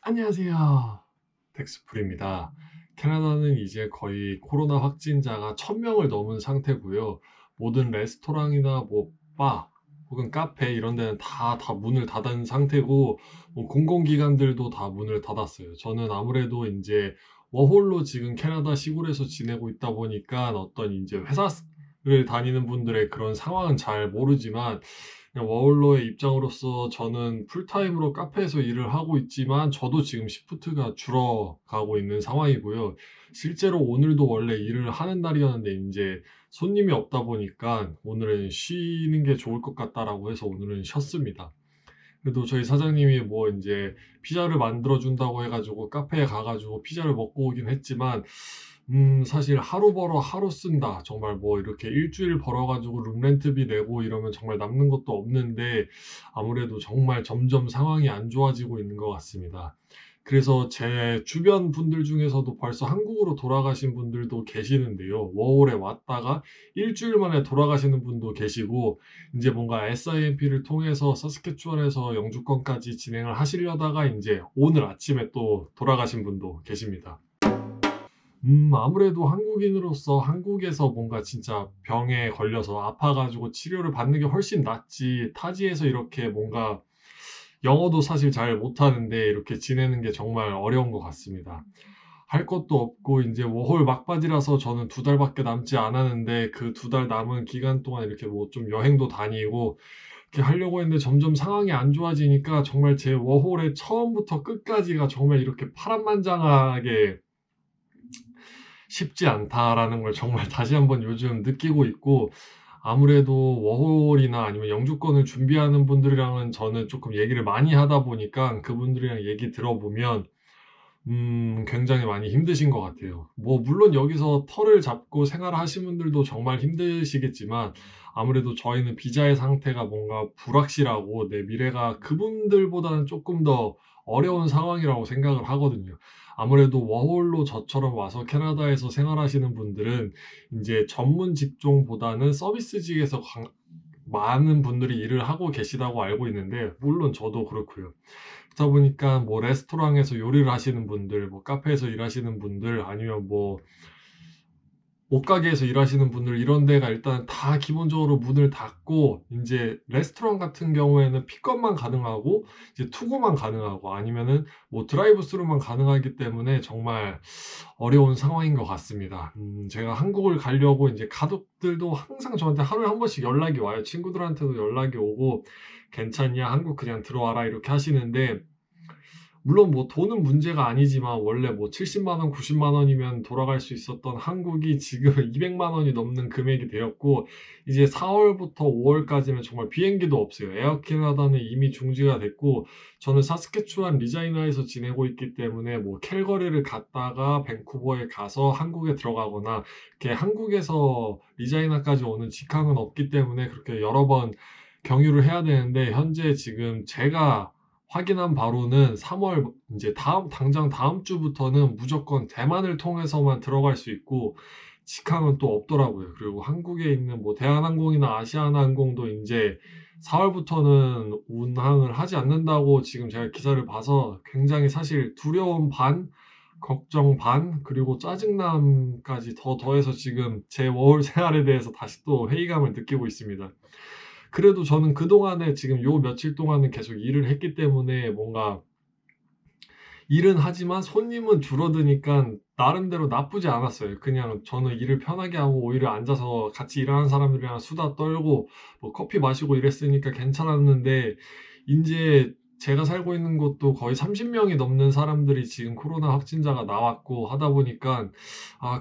안녕하세요. 덱스풀입니다. 캐나다는 이제 거의 코로나 확진자가 1000명을 넘은 상태고요. 모든 레스토랑이나 뭐 바, 혹은 카페 이런 데는 다 문을 닫은 상태고, 뭐 공공기관들도 다 문을 닫았어요. 저는 아무래도 이제 워홀로 지금 캐나다 시골에서 지내고 있다 보니까 어떤 이제 회사를 다니는 분들의 그런 상황은 잘 모르지만, 그냥 워홀러의 입장으로서 저는 풀타임으로 카페에서 일을 하고 있지만 저도 지금 시프트가 줄어가고 있는 상황이고요. 실제로 오늘도 원래 일을 하는 날이었는데 이제 손님이 없다 보니까 오늘은 쉬는 게 좋을 것 같다라고 해서 오늘은 쉬었습니다. 그래도 저희 사장님이 뭐 이제 피자를 만들어 준다고 해가지고 카페에 가가지고 피자를 먹고 오긴 했지만, 사실 하루 벌어 하루 쓴다. 정말 뭐 이렇게 일주일 벌어가지고 룸렌트비 내고 이러면 정말 남는 것도 없는데, 아무래도 정말 점점 상황이 안 좋아지고 있는 것 같습니다. 그래서 제 주변 분들 중에서도 벌써 한국으로 돌아가신 분들도 계시는데요. 워홀에 왔다가 일주일 만에 돌아가시는 분도 계시고, 이제 뭔가 SIMP를 통해서 서스케추얼에서 영주권까지 진행을 하시려다가 이제 오늘 아침에 또 돌아가신 분도 계십니다. 아무래도 한국인으로서 한국에서 뭔가 진짜 병에 걸려서 아파가지고 치료를 받는 게 훨씬 낫지, 타지에서 이렇게 뭔가 영어도 사실 잘 못하는데 이렇게 지내는 게 정말 어려운 것 같습니다. 할 것도 없고 이제 워홀 막바지라서 저는 2달밖에 남지 않았는데, 그 2달 남은 기간 동안 이렇게 뭐 좀 여행도 다니고 이렇게 하려고 했는데 점점 상황이 안 좋아지니까 정말 제 워홀의 처음부터 끝까지가 정말 이렇게 파란만장하게 쉽지 않다라는 걸 정말 다시 한번 요즘 느끼고 있고, 아무래도 워홀이나 아니면 영주권을 준비하는 분들이랑은 저는 조금 얘기를 많이 하다 보니까 그분들이랑 얘기 들어보면 굉장히 많이 힘드신 것 같아요. 뭐 물론 여기서 터를 잡고 생활하시는 분들도 정말 힘드시겠지만, 아무래도 저희는 비자의 상태가 뭔가 불확실하고 내 미래가 그분들보다는 조금 더 어려운 상황이라고 생각을 하거든요. 아무래도 워홀로 저처럼 와서 캐나다에서 생활하시는 분들은 이제 전문 직종보다는 서비스직에서 많은 분들이 일을 하고 계시다고 알고 있는데, 물론 저도 그렇고요. 그러다 보니까 뭐 레스토랑에서 요리를 하시는 분들, 뭐 카페에서 일하시는 분들, 아니면 뭐 옷가게에서 일하시는 분들, 이런 데가 일단 다 기본적으로 문을 닫고, 이제 레스토랑 같은 경우에는 픽업만 가능하고 이제 투고만 가능하고 아니면은 뭐 드라이브 스루만 가능하기 때문에 정말 어려운 상황인 것 같습니다. 제가 한국을 가려고 이제 가족들도 항상 저한테 하루에 한 번씩 연락이 와요. 친구들한테도 연락이 오고 괜찮냐, 한국 그냥 들어와라 이렇게 하시는데, 물론 뭐 돈은 문제가 아니지만 원래 뭐 70만 원, 90만 원이면 돌아갈 수 있었던 한국이 지금 200만 원이 넘는 금액이 되었고, 이제 4월부터 5월까지는 정말 비행기도 없어요. 에어 캐나다는 이미 중지가 됐고, 저는 사스케추안 리자이나에서 지내고 있기 때문에 뭐 캘거리를 갔다가 밴쿠버에 가서 한국에 들어가거나 이렇게 한국에서 리자이나까지 오는 직항은 없기 때문에 그렇게 여러 번 경유를 해야 되는데, 현재 지금 제가 확인한 바로는 3월, 이제 당장 다음 주부터는 무조건 대만을 통해서만 들어갈 수 있고 직항은 또 없더라고요. 그리고 한국에 있는 뭐 대한항공이나 아시아나항공도 이제 4월부터는 운항을 하지 않는다고 지금 제가 기사를 봐서 굉장히 사실 두려움 반, 걱정 반, 그리고 짜증남까지 더해서 지금 제 워홀 생활에 대해서 다시 또 회의감을 느끼고 있습니다. 그래도 저는 그동안에 지금 요 며칠 동안은 계속 일을 했기 때문에 뭔가 일은 하지만 손님은 줄어드니까 나름대로 나쁘지 않았어요. 그냥 저는 일을 편하게 하고 오히려 앉아서 같이 일하는 사람들이랑 수다 떨고 뭐 커피 마시고 이랬으니까 괜찮았는데, 이제 제가 살고 있는 곳도 거의 30명이 넘는 사람들이 지금 코로나 확진자가 나왔고 하다 보니까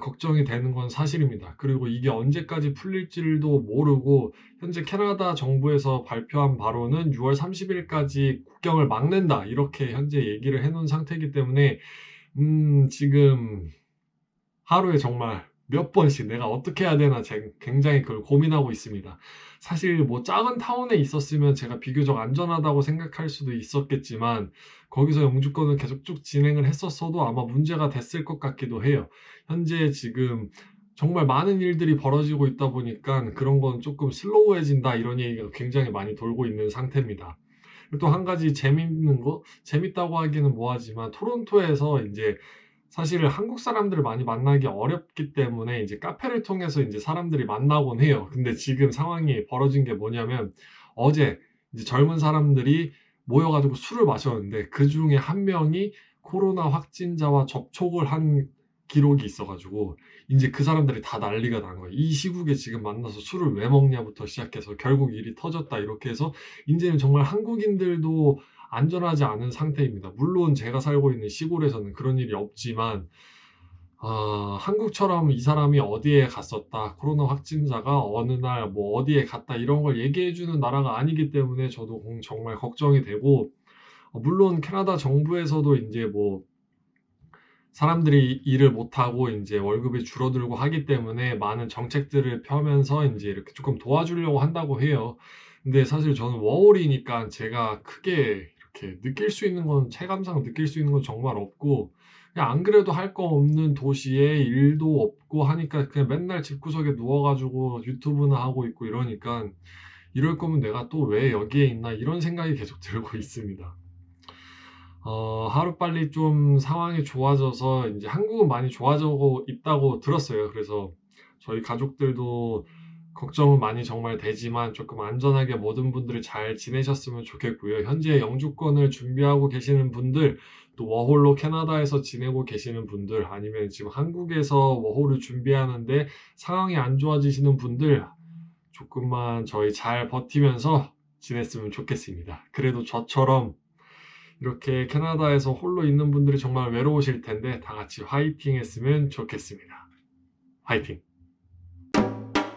걱정이 되는 건 사실입니다. 그리고 이게 언제까지 풀릴지도 모르고, 현재 캐나다 정부에서 발표한 바로는 6월 30일까지 국경을 막는다, 이렇게 현재 얘기를 해놓은 상태이기 때문에 지금 하루에 정말 몇 번씩 내가 어떻게 해야 되나 굉장히 그걸 고민하고 있습니다. 사실 뭐 작은 타운에 있었으면 제가 비교적 안전하다고 생각할 수도 있었겠지만, 거기서 영주권을 계속 쭉 진행을 했었어도 아마 문제가 됐을 것 같기도 해요. 현재 지금 정말 많은 일들이 벌어지고 있다 보니까 그런 건 조금 슬로우해진다, 이런 얘기가 굉장히 많이 돌고 있는 상태입니다. 그리고 또 한 가지 재밌는 거, 재밌다고 하기는 뭐하지만 토론토에서 이제 사실 한국 사람들을 많이 만나기 어렵기 때문에 이제 카페를 통해서 이제 사람들이 만나곤 해요. 근데 지금 상황이 벌어진 게 뭐냐면 어제 이제 젊은 사람들이 모여가지고 술을 마셨는데 그 중에 한 명이 코로나 확진자와 접촉을 한 기록이 있어가지고 이제 그 사람들이 다 난리가 난 거예요. 이 시국에 지금 만나서 술을 왜 먹냐부터 시작해서 결국 일이 터졌다 이렇게 해서 이제는 정말 한국인들도 안전하지 않은 상태입니다. 물론 제가 살고 있는 시골에서는 그런 일이 없지만 한국처럼 이 사람이 어디에 갔었다, 코로나 확진자가 어느 날 뭐 어디에 갔다 이런 걸 얘기해주는 나라가 아니기 때문에 저도 정말 걱정이 되고 물론 캐나다 정부에서도 이제 뭐 사람들이 일을 못하고 이제 월급이 줄어들고 하기 때문에 많은 정책들을 펴면서 이제 이렇게 조금 도와주려고 한다고 해요. 근데 사실 저는 워홀이니까 제가 크게 이렇게 느낄 수 있는 건, 체감상 느낄 수 있는 건 정말 없고, 그냥 안 그래도 할 거 없는 도시에 일도 없고 하니까 그냥 맨날 집구석에 누워가지고 유튜브나 하고 있고 이러니까 이럴 거면 내가 또 왜 여기에 있나 이런 생각이 계속 들고 있습니다. 하루빨리 좀 상황이 좋아져서 이제 한국은 많이 좋아지고 있다고 들었어요. 그래서 저희 가족들도 걱정은 많이 정말 되지만 조금 안전하게 모든 분들이 잘 지내셨으면 좋겠고요. 현재 영주권을 준비하고 계시는 분들, 또 워홀로 캐나다에서 지내고 계시는 분들, 아니면 지금 한국에서 워홀을 준비하는데 상황이 안 좋아지시는 분들, 조금만 저희 잘 버티면서 지냈으면 좋겠습니다. 그래도 저처럼 이렇게 캐나다에서 홀로 있는 분들이 정말 외로우실 텐데 다 같이 화이팅 했으면 좋겠습니다. 화이팅!